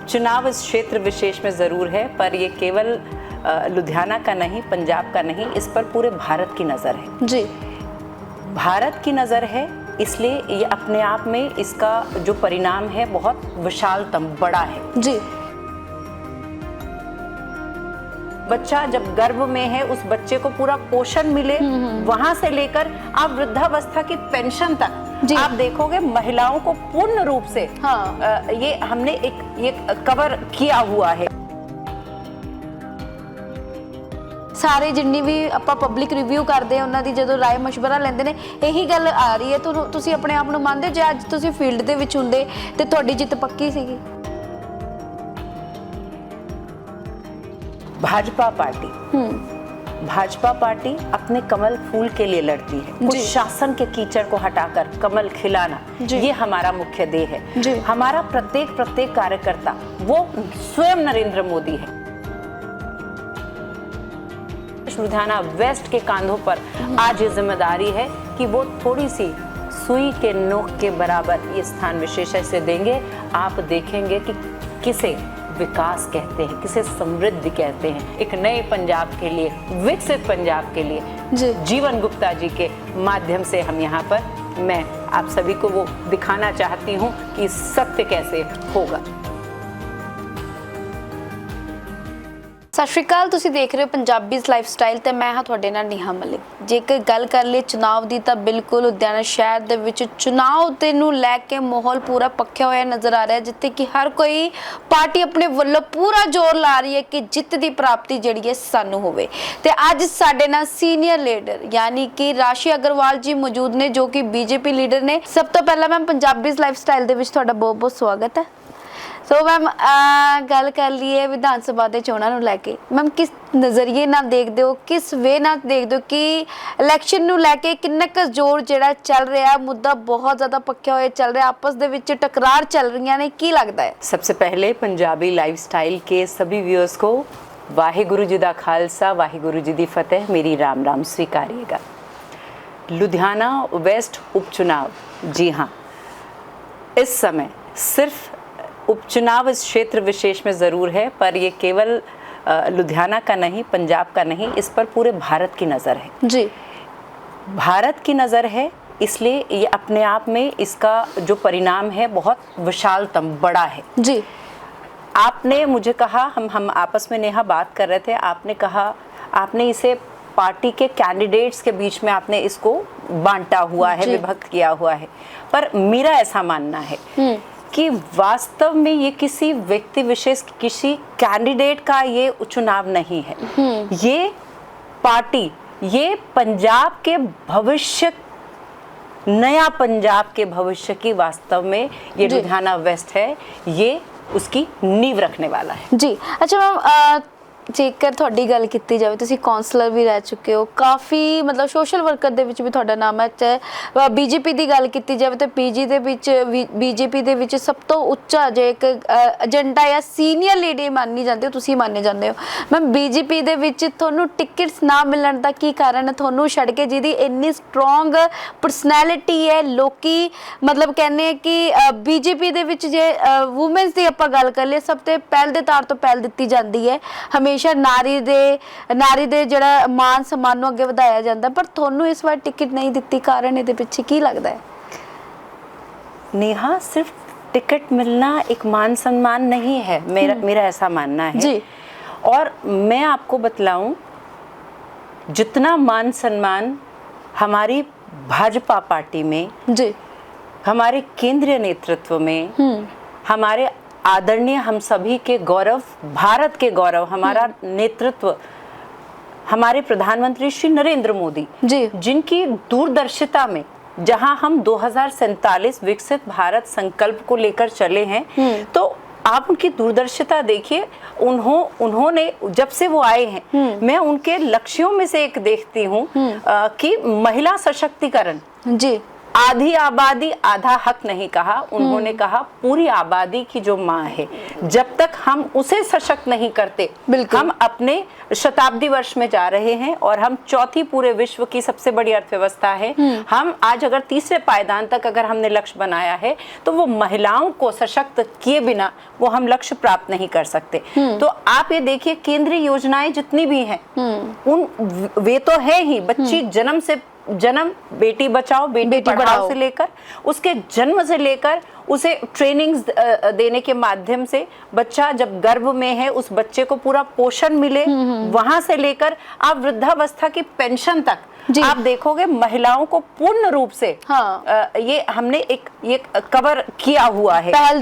उपचुनाव इस क्षेत्र विशेष में ज़रूर है, पर ये केवल लुधियाना का नहीं, पंजाब का नहीं, इस पर पूरे भारत की नज़र है जी। भारत की नज़र है, इसलिए ये अपने आप में इसका जो परिणाम है बहुत विशालतम, बड़ा है जी। बच्चा जब गर्भ में है, उस बच्चे को पूरा पोषण मिले, वहां से लेकर आप वृद्धावस्था की पेंशन तक आप देखोगे महिलाओं को पूर्ण रूप से ये हमने ये कवर किया हुआ है। सारे जिन्नी भी ਆਪਾਂ ਪਬਲਿਕ ਰਿਵਿਊ ਕਰਦੇ ਆ ਉਹਨਾਂ ਦੀ ਜਦੋਂ ਰਾਏ ਮਸ਼ਵਰਾ ਲੈਂਦੇ ਨੇ ਇਹੀ ਗੱਲ ਆ ਰਹੀ ਹੈ। ਤੁਸੀਂ ਆਪਣੇ ਆਪ ਨੂੰ ਮੰਨਦੇ ਹੋ ਜੇ ਅੱਜ ਤੁਸੀਂ ਫੀਲਡ ਦੇ ਵਿੱਚ ਹੁੰਦੇ ਤੇ ਤੁਹਾਡੀ ਜਿੱਤ ਪੱਕੀ ਸੀਗੀ? भाजपा पार्टी अपने कमल फूल के लिए लड़ती है। कुछ शासन के कीचड़ को हटाकर कमल खिलाना, ये हमारा मुख्य ध्येय है। हमारा प्रत्येक कार्यकर्ता वो स्वयं नरेंद्र मोदी है। लुधियाना वेस्ट के कांधों पर आज ये जिम्मेदारी है कि वो थोड़ी सी सुई के नोक के बराबर ये स्थान विशेष से देंगे। आप देखेंगे कि किसे विकास कहते हैं, किसे समृद्धि कहते हैं। एक नए पंजाब के लिए, विकसित पंजाब के लिए जीवन गुप्ता जी के माध्यम से हम यहाँ पर मैं आप सभी को वो दिखाना चाहती हूँ कि सत्य कैसे होगा। सत श्री अकाल, तुसी देख रहे हो पंजाबीज़ लाइफस्टाइल ते मैं हाँ तुहाडे नाल नेहा मलिक। जेकर गल कर लिए चुनाव की तो बिल्कुल लुधियाना शहर दे विच चुनाव दे नूं लैके माहौल पूरा पक्या होया नज़र आ रहा है, जिथे कि हर कोई पार्टी अपने वल्लों पूरा जोर ला रही है कि जित की प्राप्ति जिहड़ी है सानू होवे। ते अज साडे नाल सीनियर लीडर यानी कि राशि अग्रवाल जी मौजूद ने, जो कि बीजेपी लीडर ने। सब तो पहला मैम पंजाबीज़ लाइफस्टाइल दे विच तुहाडा बहुत बहुत स्वागत है। सो मैम गल कर लीए विधान सभा के चोणां नूं लैके, मैम किस नज़रिए नाल देखदे हो, किस वे नाल देखदे हो कि इलैक्शन नूं लैके किन्ना क जोर जिहड़ा चल रहा, मुद्दा बहुत ज़्यादा पक्या होया चल रहा, आपस दे विच टकरार चल रही ने, की लगता है? सबसे पहले पंजाबी लाइफस्टाइल के सभी व्यूअर्स को वाहिगुरु जी दा खालसा, वाहिगुरु जी दी फतेह, मेरी राम राम स्वीकारिएगा। लुधियाना वेस्ट उपचुनाव, जी हाँ, इस समय सिर्फ उपचुनाव इस क्षेत्र विशेष में ज़रूर है, पर ये केवल लुधियाना का नहीं, पंजाब का नहीं, इस पर पूरे भारत की नज़र है जी। भारत की नज़र है, इसलिए ये अपने आप में इसका जो परिणाम है बहुत विशालतम, बड़ा है जी। आपने मुझे कहा, हम आपस में नेहा बात कर रहे थे, आपने कहा आपने इसे पार्टी के कैंडिडेट्स के बीच में आपने इसको बांटा हुआ है, विभक्त किया हुआ है, पर मेरा ऐसा मानना है कि वास्तव में ये किसी व्यक्ति विशेष, किसी कैंडिडेट का ये चुनाव नहीं है। ये पार्टी, ये पंजाब के भविष्य, नया पंजाब के भविष्य की वास्तव में ये लुधियाना वेस्ट है, ये उसकी नींव रखने वाला है जी। अच्छा मैम, जेकर तुहाडी गल कीती जाए, तुसीं कौंसलर भी रह चुके हो, काफ़ी मतलब सोशल वर्कर दे विच भी तुहाडा नाम है, चाहे बीजेपी की गल कीती जाए तो पीजी दे विच बीजेपी दे विच सब तो उच्चा जो एक एजेंडा या सीनियर लीडर मानी जाते हो, तुसीं माने जाते हो। मैम बीजेपी दे विच तुहानूं टिकट्स ना मिलण दा की कारण है? तुहानूं छड्ड के जिहदी इन्नी स्ट्रोंग पर्सनैलिटी है, लोकी मतलब कहने हैं कि बीजेपी दे विच जे वूमेन्स की आपां गल कर लिए, सब तो पहल दे तार तो पहल दित्ती जाती है, हमेशा नारी दे जिहड़ा मान सम्मान नूं अगे वधाया जाता, पर तुहानूं इस बार टिकट नहीं दित्ती, कारण इहदे पिछे की लगदा है? नेहा, सिर्फ टिकट मिलना एक मान सम्मान नहीं है, मेरा ऐसा मानना है जी। और मैं आपको बतलाऊं, जितना मान सम्मान हमारी भाजपा पार्टी में जी, हमारे केंद्रीय नेतृत्व में, हमारे आदरणीय हम सभी के गौरव, भारत के गौरव, हमारा नेतृत्व, हमारे प्रधानमंत्री श्री नरेंद्र मोदी जी, जिनकी दूरदर्शिता में जहां हम 2047 विकसित भारत संकल्प को लेकर चले हैं, तो आप उनकी दूरदर्शिता देखिए। उन्होंने जब से वो आए हैं, मैं उनके लक्ष्यों में से एक देखती हूँ कि महिला सशक्तिकरण जी, आधी आबादी आधा हक नहीं कहा, उन्होंने कहा पूरी आबादी की जो माँ है, जब तक हम उसे सशक्त नहीं करते, हम अपने शताब्दी वर्ष में जा रहे हैं और हम चौथी पूरे विश्व की सबसे बड़ी अर्थव्यवस्था है। हम आज अगर तीसरे पायदान तक अगर हमने लक्ष्य बनाया है तो वो महिलाओं को सशक्त किए बिना वो हम लक्ष्य प्राप्त नहीं कर सकते। तो आप ये देखिए, केंद्रीय योजनाएं जितनी भी हैं वे तो है ही, बच्ची जन्म बेटी बचाओ बेटी पढ़ाओ से लेकर उसके जन्म से लेकर उसे ट्रेनिंग्स देने के माध्यम से बच्चा जब गर्भ में है उस बच्चे को पूरा पोषण मिले, वहां से लेकर आप वृद्धावस्था की पेंशन तक आप देखोगे महिलाओं को पूर्ण रूप से ये हमने ये कवर किया हुआ है, पहल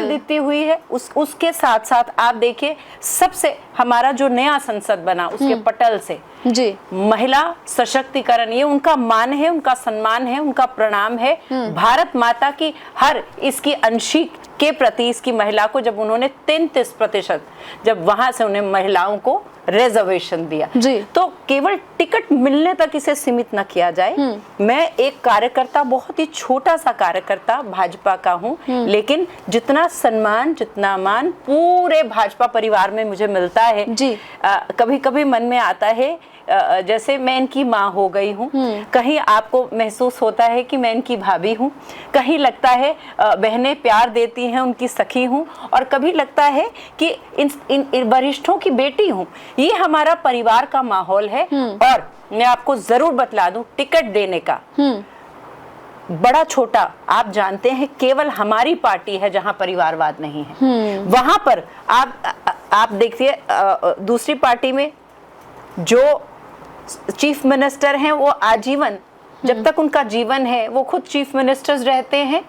देती हुई है। उसके साथ साथ आप देखिए, सबसे हमारा जो नया संसद बना उसके पटल से जी महिला सशक्तिकरण, ये उनका मान है, उनका सम्मान है, उनका प्रणाम है। भारत माता की हर इसकी अंशिक के प्रति इसकी महिला को जब उन्होंने 33% जब वहां से उन्हें महिलाओं को रिजर्वेशन दिया जी, तो केवल टिकट मिलने तक इसे सीमित न किया जाए। मैं एक कार्यकर्ता, बहुत ही छोटा सा कार्यकर्ता भाजपा का हूँ, लेकिन जितना सम्मान जितना मान पूरे भाजपा परिवार में मुझे मिलता है जी। कभी कभी मन में आता है जैसे मैं इनकी माँ हो गई हूँ, कहीं आपको महसूस होता है कि मैं इनकी भाभी हूँ, कहीं लगता है बहनें प्यार देती हैं उनकी सखी हूँ, और कभी लगता है कि इन वरिष्ठों की बेटी हूँ। ये हमारा परिवार का माहौल है। और मैं आपको जरूर बतला दूं, टिकट देने का बड़ा छोटा आप जानते हैं, केवल हमारी पार्टी है जहां परिवारवाद नहीं है। वहां पर आप देखिए, दूसरी पार्टी में जो चीफ मिनिस्टर हैं वो आजीवन, जब तक उनका जीवन है वो खुद चीफ मिनिस्टर्स रहते हैं,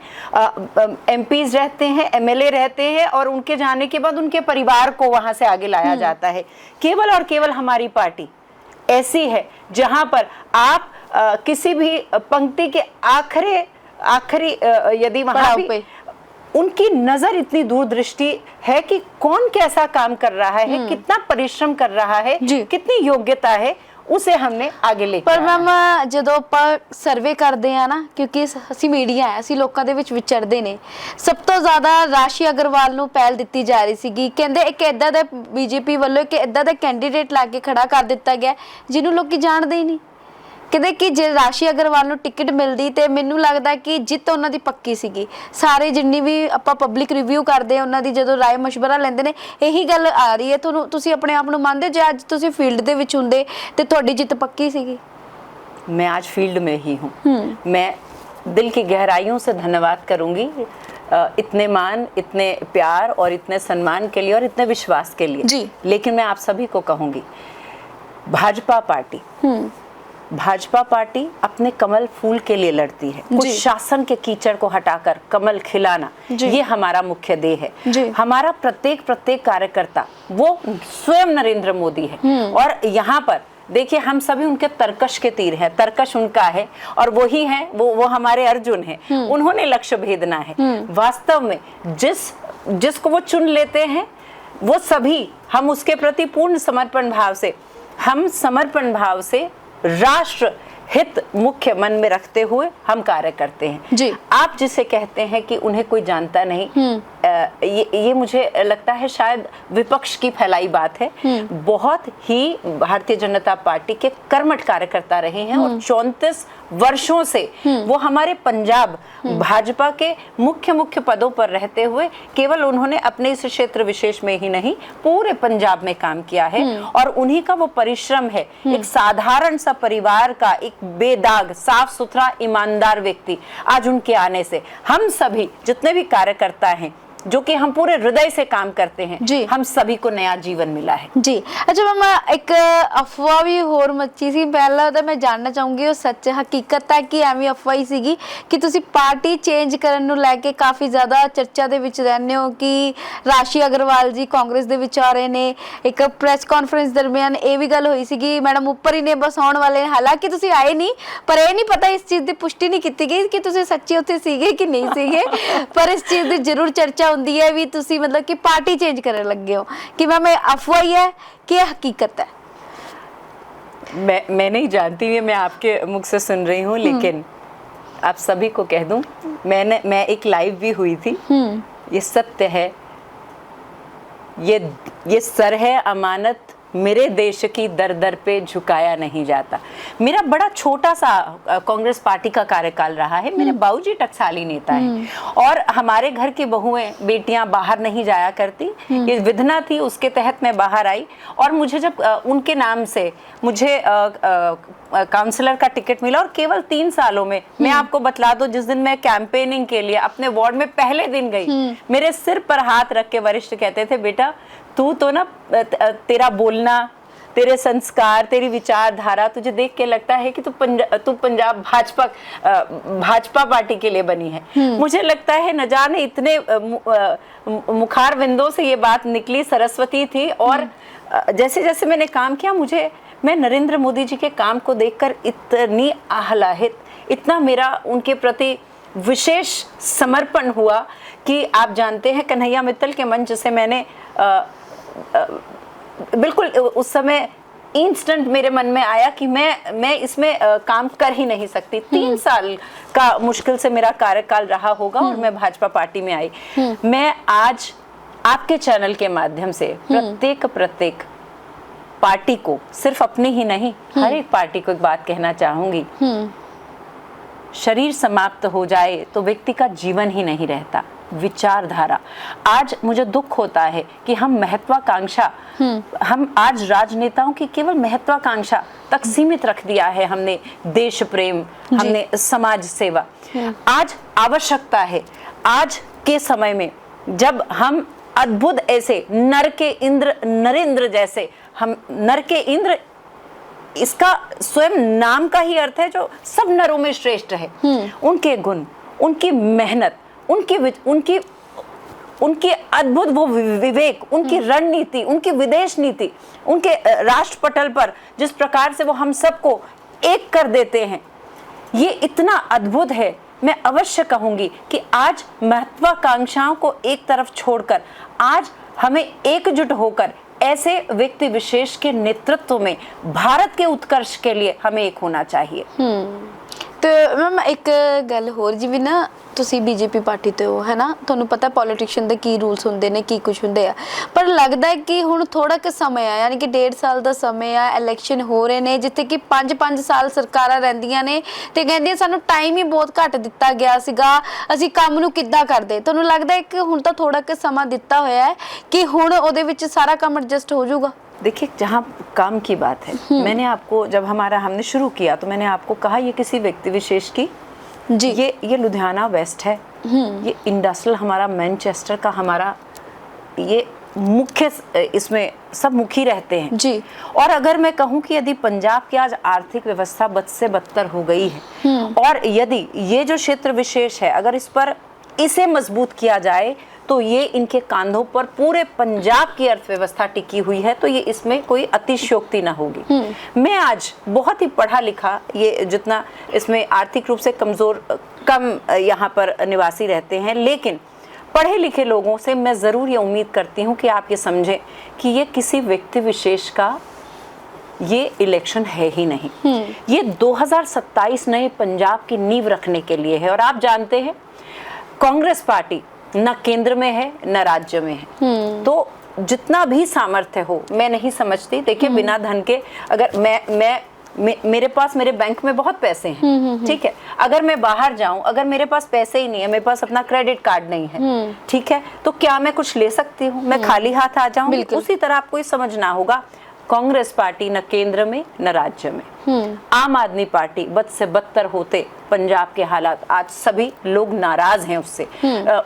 एमपीज रहते हैं, एमएलए रहते हैं, और उनके जाने के बाद उनके परिवार को वहां से आगे लाया जाता है। केवल और केवल हमारी पार्टी ऐसी है जहां पर आप किसी भी पंक्ति के आखिरी यदि वहां भी उनकी नजर इतनी दूरदृष्टि है कि कौन कैसा काम कर रहा है, कितना परिश्रम कर रहा है, कितनी योग्यता है, उसे हमने आगे ले। पर मैम ਜਦੋਂ ਆਪਾਂ ਸਰਵੇ ਕਰਦੇ ਆ ਨਾ, ਕਿਉਂਕਿ ਅਸੀਂ ਮੀਡੀਆ ਹੈ, ਅਸੀਂ ਲੋਕਾਂ ਦੇ ਵਿੱਚ ਵਿਚਰਦੇ ਨੇ, ਸਭ ਤੋਂ ਜ਼ਿਆਦਾ ਰਾਸ਼ੀ ਅਗਰਵਾਲ ਨੂੰ ਪਹਿਲ ਦਿੱਤੀ ਜਾ ਰਹੀ ਸੀਗੀ। ਕਹਿੰਦੇ ਇੱਕ ਇਦਾਂ ਦਾ ਬੀਜੇਪੀ ਵੱਲੋਂ ਕਿ ਇਦਾਂ ਦਾ ਕੈਂਡੀਡੇਟ ਲਾ ਕੇ ਖੜਾ ਕਰ ਦਿੱਤਾ ਗਿਆ ਜਿਹਨੂੰ ਲੋਕੀ ਜਾਣਦੇ ਹੀ ਨਹੀਂ। ਕਹਿੰਦੇ ਕਿ ਜੇ ਰਾਸ਼ੀ ਅਗਰਵਾਲ ਨੂੰ ਟਿਕਟ ਮਿਲਦੀ ਤੇ ਮੈਨੂੰ ਲੱਗਦਾ ਕਿ ਜਿੱਤ ਉਹਨਾਂ ਦੀ ਪੱਕੀ ਸੀਗੀ। ਸਾਰੇ ਜਿੰਨੀ ਵੀ ਆਪਾਂ ਪਬਲਿਕ ਰਿਵਿਊ ਕਰਦੇ ਆ ਉਹਨਾਂ ਦੀ ਜਦੋਂ ਰਾਏ ਮਸ਼ਵਰਾ ਲੈਂਦੇ ਨੇ, ਇਹੀ ਗੱਲ ਆ ਰਹੀ ਹੈ। ਤੁਹਾਨੂੰ ਤੁਸੀਂ ਆਪਣੇ ਆਪ ਨੂੰ ਮੰਨਦੇ ਜੇ ਅੱਜ ਤੁਸੀਂ ਫੀਲਡ ਦੇ ਵਿੱਚ ਹੁੰਦੇ ਤੇ ਤੁਹਾਡੀ ਜਿੱਤ ਪੱਕੀ ਸੀਗੀ? मैं आज फील्ड में ही हूँ। मैं दिल की गहराइयों से धन्यवाद करूंगी इतने मान, इतने प्यार और इतने सम्मान के लिए और इतने विश्वास के लिए जी। लेकिन मैं आप सभी को कहूंगी, भाजपा पार्टी अपने कमल फूल के लिए लड़ती है। कुछ शासन के कीचड़ को हटाकर कमल खिलाना, ये हमारा मुख्य ध्येय है। हमारा प्रत्येक कार्यकर्ता वो स्वयं नरेंद्र मोदी है। और यहाँ पर देखिए, हम सभी उनके तरकश के तीर हैं, तरकश उनका है और वही है, वो हमारे अर्जुन हैं। उन्होंने लक्ष्य भेदना है। वास्तव में जिसको वो चुन लेते हैं वो सभी, हम उसके प्रति पूर्ण समर्पण भाव से राष्ट्र हित मुख्य मन में रखते हुए हम कार्य करते हैं जी। आप जिसे कहते हैं कि उन्हें कोई जानता नहीं, ये मुझे लगता है शायद विपक्ष की फैलाई बात है। बहुत ही भारतीय जनता पार्टी के कर्मठ कार्यकर्ता रहे हैं और 34 वर्षों से वो हमारे पंजाब भाजपा के मुख्य पदों पर रहते हुए केवल उन्होंने अपने इस क्षेत्र विशेष में ही नहीं पूरे पंजाब में काम किया है। और उन्हीं का वो परिश्रम है, एक साधारण सा परिवार का एक बेदाग साफ सुथरा ईमानदार व्यक्ति आज उनके आने से हम सभी जितने भी कार्यकर्ता हैं जो कि हम पूरे हृदय से काम करते हैं जी, हम सभी को नया जीवन मिला है जी। अच्छा मैम, एक अफवाह भी होर मची सी, पहला तो मैं जानना चाहूंगी वो सच हकीकत है कि एवं अफवाह ही सीगी कि तुसी पार्टी चेंज करन नूं लैके काफ़ी ज़्यादा चर्चा दे विच रहंदे हो कि राशि अग्रवाल जी कांग्रेस दे विच आ रहे ने। एक प्रेस कॉन्फ्रेंस दरमियान ये भी गल हुई सीगी, मैडम उपर ही ने बस आउण वाले, हालांकि तुसी आए नहीं, पर यह नहीं पता, इस चीज़ की पुष्टि नहीं की गई कि तुसी सच्ची उत्थे सीगे कि नहीं सीगे, पर इस चीज़ की जरूर चर्चा होंदी है भी तुसी मतलब कि पार्टी चेंज करने लगे हो कि मैम अफवाह ही है कि हकीकत है? मैं नहीं जानती, ये मैं आपके मुख से सुन रही हूँ, लेकिन आप सभी को कह दूं, मैं एक लाइव भी हुई थी। ये सत्य है, ये सर है अमानत, मेरे देश की दर दर पे झुकाया नहीं जाता। मेरा बड़ा छोटा सा कांग्रेस पार्टी का कार्यकाल रहा है। मेरे बाबूजी टकसाली नेता हैं और हमारे घर की बहुएं बेटियां बाहर नहीं जाया करती, ये विधना थी, उसके तहत मैं बाहर आई। और मुझे जब उनके नाम से मुझे काउंसलर का टिकट मिला, और केवल 3 सालों में, मैं आपको बतला दूं, जिस दिन मैं कैंपेनिंग के लिए अपने वार्ड में पहले दिन गई, मेरे सिर पर हाथ रख के वरिष्ठ कहते थे, बेटा तू तो ना, तेरा बोलना, तेरे संस्कार, तेरी विचारधारा, तुझे देख के लगता है कि तू पंजाब भाजपा पार्टी के लिए बनी है। मुझे लगता है न जाने इतने मुखार बिंदों से ये बात निकली, सरस्वती थी। और जैसे जैसे मैंने काम किया, मैं नरेंद्र मोदी जी के काम को देखकर इतनी आह्लादित, इतना मेरा उनके प्रति विशेष समर्पण हुआ कि आप जानते हैं, कन्हैया मित्तल के मंच से मैंने बिल्कुल उस समय इंस्टेंट मेरे मन में आया कि मैं इसमें काम कर ही नहीं सकती। 3 साल का मुश्किल से मेरा कार्यकाल रहा होगा और मैं भाजपा पार्टी में आई। मैं आज आपके चैनल के माध्यम से प्रत्येक पार्टी को, सिर्फ अपनी ही नहीं, हर एक पार्टी को एक बात कहना चाहूंगी, शरीर समाप्त हो जाए तो व्यक्ति का जीवन ही नहीं रहता, विचारधारा। आज मुझे दुख होता है कि हम आज राजनेताओं की केवल महत्वाकांक्षा तक सीमित रख दिया है हमने। देश प्रेम, हमने समाज सेवा। आज आवश्यकता है, आज के समय में जब हम अद्भुत ऐसे नर के इंद्र, नरेंद्र जैसे, हम नर के इंद्र, इसका स्वयं नाम का ही अर्थ है जो सब नरों में श्रेष्ठ है। उनके गुण, उनकी मेहनत, उनकी अद्भुत वो विवेक, उनकी रणनीति, उनकी विदेश नीति, उनके राष्ट्र पटल पर जिस प्रकार से वो हम सबको एक कर देते हैं, ये इतना अद्भुत है। मैं अवश्य कहूंगी कि आज महत्वाकांक्षाओं को एक तरफ छोड़कर आज हमें एकजुट होकर ऐसे व्यक्ति विशेष के नेतृत्व में भारत के उत्कर्ष के लिए हमें एक होना चाहिए। तो मैम एक गल होर, जिवें ना ਤੁਸੀਂ बीजेपी पार्टी ते हो, है ना, ਤੁਹਾਨੂੰ पता पॉलिटिशियन ਦੇ ਕੀ रूल्स ਹੁੰਦੇ ਨੇ, ਕੀ ਕੁਝ ਹੁੰਦੇ ਆ, ਪਰ ਲੱਗਦਾ ਹੈ ਕਿ ਹੁਣ ਥੋੜਾ ਕਿ ਸਮਾਂ ਆ, ਯਾਨੀ ਕਿ 1.5 ਸਾਲ ਦਾ ਸਮਾਂ ਆ, ਇਲੈਕਸ਼ਨ ਹੋ ਰਹੇ ਨੇ, ਜਿੱਥੇ ਕਿ 5-5 ਸਾਲ ਸਰਕਾਰਾਂ ਰਹਿੰਦੀਆਂ ਨੇ ਤੇ ਕਹਿੰਦੀਆਂ ਸਾਨੂੰ ਟਾਈਮ ਹੀ ਬਹੁਤ ਘੱਟ ਦਿੱਤਾ ਗਿਆ ਸੀਗਾ, ਅਸੀਂ ਕੰਮ ਨੂੰ ਕਿੱਦਾਂ ਕਰਦੇ। ਤੁਹਾਨੂੰ ਲੱਗਦਾ ਹੈ ਕਿ ਹੁਣ ਤਾਂ ਥੋੜਾ ਕਿ ਸਮਾਂ ਦਿੱਤਾ ਹੋਇਆ ਹੈ ਕਿ ਹੁਣ ਉਹਦੇ ਵਿੱਚ ਸਾਰਾ ਕੰਮ ਐਡਜਸਟ ਹੋ ਜਾਊਗਾ? देखिए, जहाँ काम की बात है, मैंने आपको, जब हमने शुरू किया तो मैंने आपको कहा ये किसी व्यक्ति विशेष की जी, ये लुधियाना वेस्ट है, ये इंडस्ट्रियल हमारा मैनचेस्टर का हमारा ये मुख्य, इसमें सब मुखी रहते हैं जी। और अगर मैं कहूँ कि यदि पंजाब की आज आर्थिक व्यवस्था बद से बदतर हो गई है और यदि ये जो क्षेत्र विशेष है, अगर इसे मजबूत किया जाए तो ये इनके कांधों पर पूरे पंजाब की अर्थव्यवस्था टिकी हुई है, तो ये इसमें कोई अतिशयोक्ति ना होगी। मैं आज बहुत ही पढ़ा लिखा, ये जितना इसमें आर्थिक रूप से कम यहाँ पर निवासी रहते हैं, लेकिन पढ़े लिखे लोगों से मैं ज़रूर ये उम्मीद करती हूँ कि आप ये समझें कि ये किसी व्यक्ति विशेष का ये इलेक्शन है ही नहीं। ये 2027 नए पंजाब की नींव रखने के लिए है। और आप जानते हैं, कांग्रेस पार्टी न केंद्र में है न राज्य में है, तो जितना भी सामर्थ्य हो, मैं नहीं समझती, देखिए बिना धन के, अगर मेरे पास, मेरे बैंक में बहुत पैसे हैं, ठीक है, अगर मैं बाहर जाऊं, अगर मेरे पास पैसे ही नहीं है, मेरे पास अपना क्रेडिट कार्ड नहीं है, ठीक है, तो क्या मैं कुछ ले सकती हूँ? मैं खाली हाथ आ जाऊं? उसी तरह आपको ये समझना होगा, कांग्रेस पार्टी न केंद्र में न राज्य में, आम आदमी पार्टी बद से बदतर होते पंजाब के हालात, आज सभी लोग नाराज हैं उससे।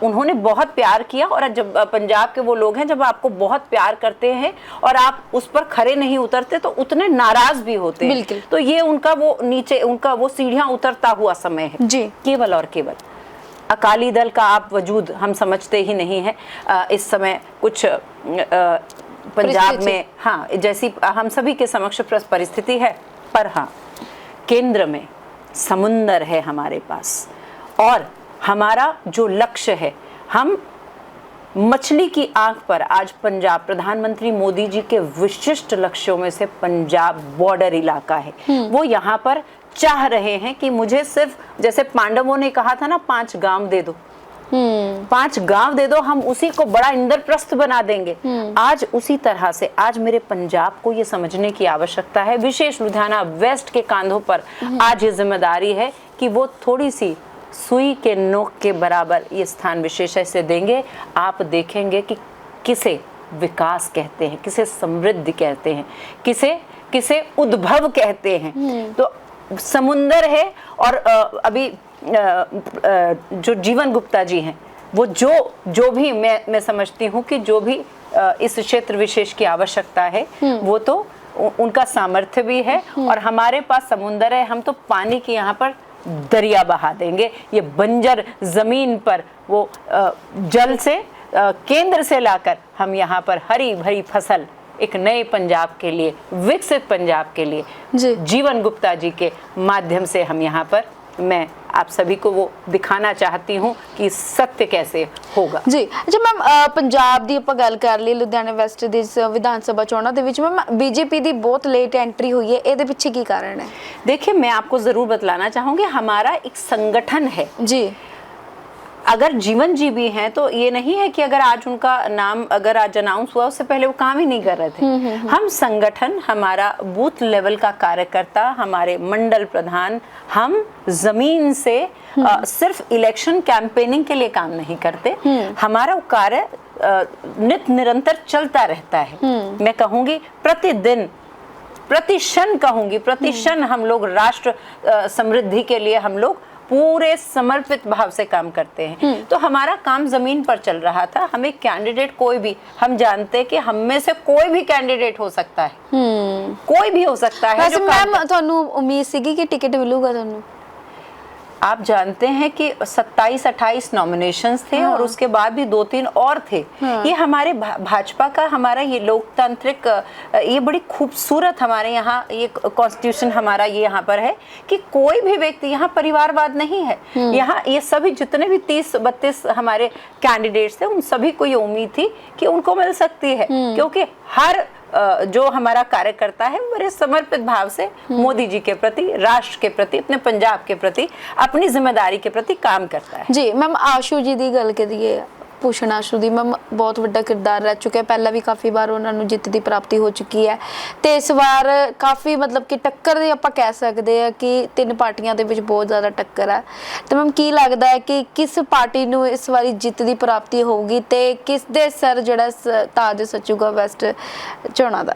उन्होंने बहुत प्यार किया, और जब पंजाब के वो लोग हैं, जब आपको बहुत प्यार करते हैं और आप उस पर खरे नहीं उतरते तो उतने नाराज भी होते हैं। तो ये उनका वो नीचे, उनका वो सीढ़ियां उतरता हुआ समय है जी। केवल और केवल अकाली दल का आप वजूद हम समझते ही नहीं है इस समय कुछ पंजाब में, हाँ, जैसी हम सभी के समक्ष परिस्थिति है, पर हाँ, केंद्र में समुंदर है हमारे पास, और हमारा जो लक्ष्य है, हम मछली की आंख पर आज पंजाब, प्रधानमंत्री मोदी जी के विशिष्ट लक्ष्यों में से पंजाब बॉर्डर इलाका है, वो यहाँ पर चाह रहे हैं कि मुझे सिर्फ, जैसे पांडवों ने कहा था ना, 5 गांव दे दो, 5 गांव दे दो, हम उसी को बड़ा इंद्रप्रस्थ बना देंगे। आज उसी तरह से आज मेरे पंजाब को ये समझने की आवश्यकता है, विशेष लुधियाना वेस्ट के कांधों पर आज ये जिम्मेदारी है कि वो थोड़ी सी सुई के नोक के बराबर ये स्थान विशेष ऐसे देंगे। आप देखेंगे कि किसे विकास कहते हैं, किसे समृद्धि कहते हैं, किसे उद्भव कहते हैं। तो समुंदर है, और अभी जो जीवन गुप्ता जी हैं, वो जो भी मैं समझती हूँ कि जो भी इस क्षेत्र विशेष की आवश्यकता है, वो तो उनका सामर्थ्य भी है। और हमारे पास समुंदर है, हम तो पानी की यहाँ पर दरिया बहा देंगे। ये बंजर जमीन पर वो जल से केंद्र से लाकर हम यहाँ पर हरी भरी फसल, एक नए पंजाब के लिए, विकसित पंजाब के लिए जीवन गुप्ता जी के माध्यम से हम यहाँ पर, मैं आप सभी को वो दिखाना चाहती हूँ कि सत्य कैसे होगा। जी अच्छा मैम, पंजाब ਦੀ ਆਪਾਂ ਗੱਲ ਕਰ ਲਈ, ਲੁਧਿਆਣਾ ਵੈਸਟ ਦੀ ਵਿਧਾਨ ਸਭਾ ਚੋਣਾਂ ਦੇ ਵਿੱਚ ਮੈਮ बीजेपी ਦੀ ਬਹੁਤ ਲੇਟ ਐਂਟਰੀ ਹੋਈ ਹੈ, ਇਹਦੇ ਪਿੱਛੇ ਕੀ ਕਾਰਨ ਹੈ? देखिए, मैं आपको जरूर बतलाना चाहूंगी, हमारा एक संगठन है जी। अगर जीवन जी भी हैं तो ये नहीं है कि अगर आज उनका नाम अगर आज अनाउंस हुआ उससे पहले वो काम ही नहीं कर रहे थे। हम संगठन, हमारा बूथ लेवल का कार्यकर्ता, हमारे मंडल प्रधान, हम जमीन से सिर्फ इलेक्शन कैंपेनिंग के लिए काम नहीं करते। हमारा कार्य नित निरंतर चलता रहता है। मैं कहूँगी प्रतिदिन, प्रतिक्षण कहूँगी, प्रतिक्षण हम लोग राष्ट्र समृद्धि के लिए हम लोग पूरे समर्पित भाव से काम करते हैं। तो हमारा काम जमीन पर चल रहा था। हमें कैंडिडेट कोई भी, हम जानते हैं कि हम में से कोई भी कैंडिडेट हो सकता है, कोई भी हो सकता है। वैसे मैम ਤੁਹਾਨੂੰ ਉਮੀਦ ਸੀਗੀ कि टिकट मिलूगा ਤੁਹਾਨੂੰ? आप जानते हैं कि 27-28 नॉमिनेशंस थे और उसके बाद भी 2-3 और थे। ये हमारे भाजपा का, हमारा ये लोकतांत्रिक, ये बड़ी खूबसूरत हमारे यहाँ ये कॉन्स्टिट्यूशन हमारा ये यहाँ पर है कि कोई भी व्यक्ति यहाँ परिवारवाद नहीं है। यहाँ ये सभी जितने भी 30-32 हमारे कैंडिडेट्स थे, उन सभी को ये उम्मीद थी कि उनको मिल सकती है, क्योंकि हर जो हमारा कार्यकर्ता है बड़े समर्पित भाव से मोदी जी के प्रति, राष्ट्र के प्रति, अपने पंजाब के प्रति, अपनी जिम्मेदारी के प्रति काम करता है। जी मैम, आशू जी ਦੀ ਗੱਲ ਕਰੀਏ, ਭੂਸ਼ਣ ਆਸ਼ੂ ਦੀ ਮੈਮ ਬਹੁਤ ਵੱਡਾ ਕਿਰਦਾਰ ਰਹਿ ਚੁੱਕਿਆ, ਪਹਿਲਾਂ ਵੀ ਕਾਫੀ ਵਾਰ ਉਹਨਾਂ ਨੂੰ ਜਿੱਤ ਦੀ ਪ੍ਰਾਪਤੀ ਹੋ ਚੁੱਕੀ ਹੈ, ਤੇ ਇਸ ਵਾਰ ਕਾਫੀ ਮਤਲਬ ਕਿ ਟੱਕਰ ਦੇ ਆਪਾਂ ਕਹਿ ਸਕਦੇ ਆ ਕਿ 3 ਪਾਰਟੀਆਂ ਦੇ ਵਿੱਚ ਬਹੁਤ ਜ਼ਿਆਦਾ ਟੱਕਰ ਹੈ। ਤੇ ਮੈਮ ਕੀ ਲੱਗਦਾ ਹੈ ਕਿ ਕਿਸ ਪਾਰਟੀ ਨੂੰ ਇਸ ਵਾਰੀ ਜਿੱਤ ਦੀ ਪ੍ਰਾਪਤੀ ਹੋਊਗੀ ਤੇ ਕਿਸ ਦੇ ਸਰ ਜਿਹੜਾ ਤਾਜ ਸੱਜੂਗਾ ਵੈਸਟ ਚੋਣਾਂ ਦਾ?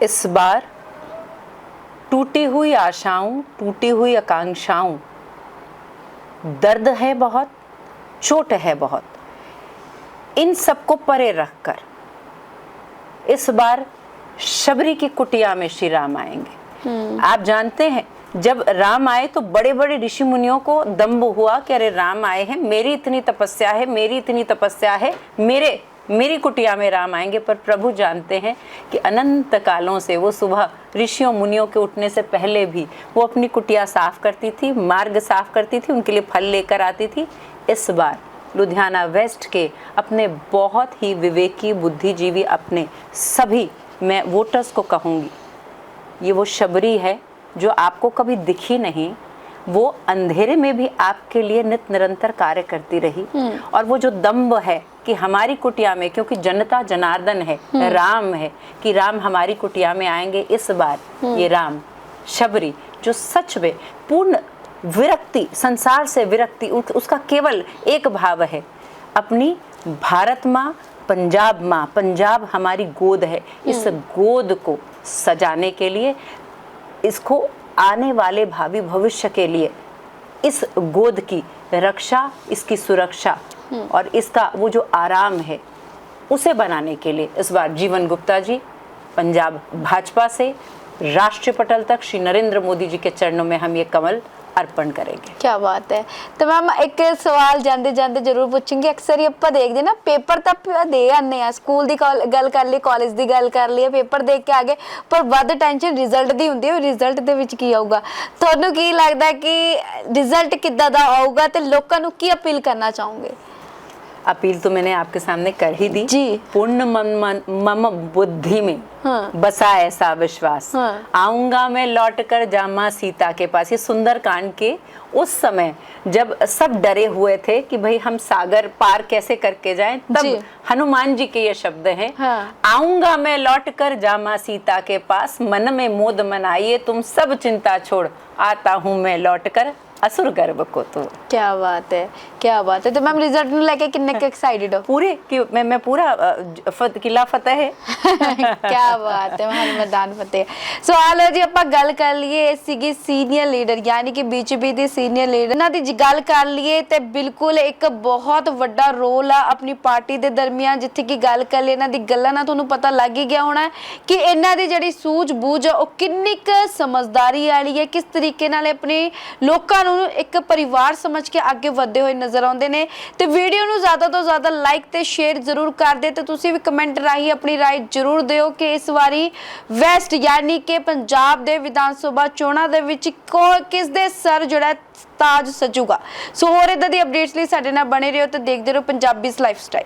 इस बार टूटी हुई आशाओं, टूटी हुई आकांक्षाओं, दर्द है बहुत, चोट है बहुत, इन सबको परे रखकर इस बार शबरी की कुटिया में श्री राम आएंगे। आप जानते हैं जब राम आए तो बड़े बड़े ऋषि मुनियों को दम्भ हुआ कि अरे राम आए हैं, मेरी इतनी तपस्या है, मेरी इतनी तपस्या है, मेरी कुटिया में राम आएंगे। पर प्रभु जानते हैं कि अनंत कालों से वो सुबह ऋषियों मुनियों के उठने से पहले भी वो अपनी कुटिया साफ करती थी, मार्ग साफ करती थी, उनके लिए फल लेकर आती थी। इस बार लुधियाना वेस्ट के अपने बहुत ही विवेकी बुद्धिजीवी, अपने सभी, मैं वोटर्स को कहूँगी, ये वो शबरी है जो आपको कभी दिखी नहीं, वो अंधेरे में भी आपके लिए नित निरंतर कार्य करती रही। और वो जो दम्भ है कि हमारी कुटिया में, क्योंकि जनता जनार्दन है, राम है, कि राम हमारी कुटिया में आएंगे। इस बार ये राम शबरी जो सच में पूर्ण विरक्ति, संसार से विरक्ति, उसका केवल एक भाव है, अपनी भारत माँ, पंजाब माँ, पंजाब हमारी गोद है, इस गोद को सजाने के लिए, इसको आने वाले भावी भविष्य के लिए, इस गोद की रक्षा, इसकी सुरक्षा और इसका वो जो आराम है उसे बनाने के लिए इस बार जीवन गुप्ता जी पंजाब भाजपा से राष्ट्रीय पटल तक श्री नरेंद्र मोदी जी के चरणों में हम ये कमल अर्पण करेंगे। क्या बात है। तो मैम एक सवाल ਜਾਂਦੇ ਜਾਂਦੇ ਜ਼ਰੂਰ ਪੁੱਛਾਂਗੇ, ਅਕਸਰ ਹੀ ਆਪਾਂ ਦੇਖਦੇ ਨਾ ਪੇਪਰ ਤਾਂ ਆਪਾਂ ਦੇ ਆਨੇ ਆ, ਸਕੂਲ ਦੀ ਗੱਲ ਕਰ ਲਈ, ਕਾਲਜ ਦੀ ਗੱਲ ਕਰ ਲਈ, ਪੇਪਰ ਦੇਖ ਕੇ ਆ ਗਏ, ਪਰ ਵੱਧ ਟੈਨਸ਼ਨ ਰਿਜ਼ਲਟ ਦੀ ਹੁੰਦੀ ਹੈ, ਰਿਜ਼ਲਟ ਦੇ ਵਿੱਚ ਕੀ ਆਊਗਾ। ਤੁਹਾਨੂੰ ਕੀ ਲੱਗਦਾ ਕਿ ਰਿਜ਼ਲਟ ਕਿੱਦਾਂ ਦਾ ਆਊਗਾ ਤੇ ਲੋਕਾਂ ਨੂੰ ਕੀ ਅਪੀਲ ਕਰਨਾ ਚਾਹੋਗੇ? अपील तो मैंने आपके सामने कर ही दी जी। पूर्ण मम बुद्धि में हाँ। बसा ऐसा विश्वास, हाँ। आऊंगा मैं लौट कर जामा सीता के पास। ये सुंदर कांड के उस समय जब सब डरे हुए थे कि भाई हम सागर पार कैसे करके जाएं, जी। तब हनुमान जी के ये शब्द हैं, हाँ। आऊंगा मैं लौट कर जामा सीता के पास, मन में मोद मनाइए तुम सब चिंता छोड़, आता हूं मैं लौट कर असुर गर्भ को तो। क्या बात है, क्या बात है। तो मैम रिजल्ट ਨੂੰ ਲੈ ਕੇ ਕਿੰਨੇ ਕੁ ਐਕਸਾਈਟਡ ਹੋ? पूरे कि मैं पूरा किला फतेह है। क्या बात है, महान मैदान फतेह। सो आ लो जी ਆਪਾਂ ਗੱਲ ਕਰ ਲਈਏ, ਇਹ ਸੀਗੀ ਸੀਨੀਅਰ ਲੀਡਰ ਯਾਨੀ ਕਿ ਬੀਜੇਪੀ ਦੇ ਸੀਨੀਅਰ ਲੀਡਰ। ਇਹਨਾਂ ਦੀ ਗੱਲ ਕਰ ਲਈਏ ਤੇ ਬਿਲਕੁਲ ਇੱਕ ਬਹੁਤ ਵੱਡਾ ਰੋਲ ਆ ਆਪਣੀ ਪਾਰਟੀ ਦੇ ਦਰਮਿਆਨ, ਜਿੱਥੇ ਕਿ ਗੱਲ ਕਰ ਲਈ ਇਹਨਾਂ ਦੀ ਗੱਲਾਂ ਨਾਲ ਤੁਹਾਨੂੰ ਪਤਾ ਲੱਗ ਹੀ ਗਿਆ ਹੋਣਾ ਕਿ ਇਹਨਾਂ ਦੀ ਜਿਹੜੀ ਸੂਝ-ਬੂਝ ਉਹ ਕਿੰਨੀ ਕੁ ਸਮਝਦਾਰੀ ਵਾਲੀ ਹੈ, ਕਿਸ ਤਰੀਕੇ ਨਾਲ ਆਪਣੇ ਲੋਕਾਂ ਨੂੰ ਇੱਕ ਪਰਿਵਾਰ ਸਮਝ ਕੇ ਅੱਗੇ ਵਧਦੇ ਹੋਏ ਨਜ਼ਰ ਆਉਂਦੇ ਨੇ। ਤੇ ਵੀਡੀਓ ਨੂੰ ਜ਼ਿਆਦਾ ਤੋਂ ਜ਼ਿਆਦਾ ਲਾਈਕ ਤੇ ਸ਼ੇਅਰ ਜ਼ਰੂਰ ਕਰ ਦਿਓ ਤੇ ਤੁਸੀਂ ਵੀ ਕਮੈਂਟ ਰਾਹੀਂ ਆਪਣੀ ਰਾਏ ਜ਼ਰੂਰ ਦਿਓ ਕਿ ਇਸ ਵਾਰੀ ਵੈਸਟ ਯਾਨੀ ਕਿ ਪੰਜਾਬ ਦੇ ਵਿਧਾਨ ਸਭਾ ਚੋਣਾਂ ਦੇ ਵਿੱਚ ਕਿਸ ਦੇ ਸਰ ਜਿਹੜਾ ਤਾਜ ਸਜੂਗਾ। ਸੋ ਹੋਰ ਇਦਾਂ ਦੀ ਅਪਡੇਟਸ ਲਈ ਸਾਡੇ ਨਾਲ ਬਣੇ ਰਹੋ ਤੇ ਦੇਖਦੇ ਰਹੋ ਪੰਜਾਬੀਜ਼ ਲਾਈਫ ਸਟਾਈਲ।